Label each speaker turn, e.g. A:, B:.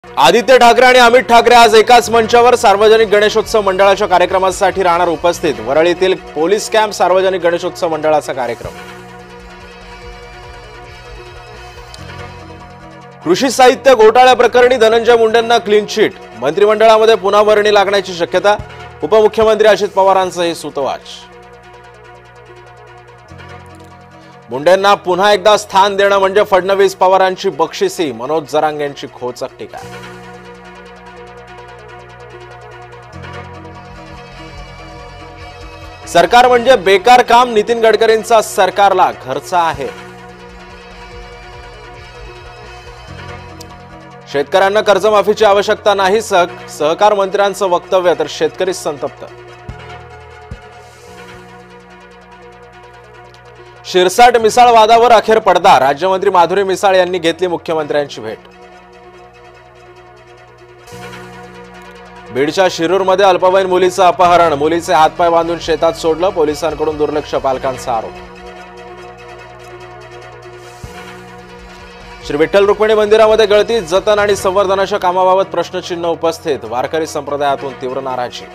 A: आदित्य ठाकरे आणि अमित ठाकरे आज एकाच मंचावर सार्वजनिक गणेशोत्सव मंडळाच्या कार्यक्रमासाठी राहणार उपस्थित। वरळीतील पोलीस कॅम्प सार्वजनिक गणेशोत्सव मंडळाचा कार्यक्रम। कृषी साहित्य घोटाळ्या प्रकरणी धनंजय मुंडेंना क्लीन चिट। मंत्रिमंडळामध्ये पुन्हा वर्णी लागण्याची शक्यता। उपमुख्यमंत्री अजित पवारांचं हे सूतवाच। मुंडेंना पुन्हा एकदा स्थान देणं म्हणजे फडणवीस पवारांची बक्षिसी। मनोज जरांगेंची खोचक टीका। सरकार म्हणजे बेकार काम। नितीन गडकरींचा सरकारला खर्च आहे। शेतकऱ्यांना कर्जमाफीची आवश्यकता नाही। सहकार मंत्र्यांचं वक्तव्य तर शेतकरी संतप्त। शिरसाट मिसाळ वादावर अखेर पडदा। राज्यमंत्री माधुरी मिसाळ यांनी घेतली मुख्यमंत्र्यांची भेट। बीडच्या शिरूरमध्ये अल्पवयीन मुलीचं अपहरण। मुलीचे हातपाय बांधून शेतात सोडलं। पोलिसांकडून दुर्लक्ष। पालकांचा आरोप। श्री विठ्ठल रुक्मिणी मंदिरामध्ये गळती। जतन आणि संवर्धनाच्या कामाबाबत प्रश्नचिन्ह उपस्थित। वारकरी संप्रदायातून तीव्र नाराजी।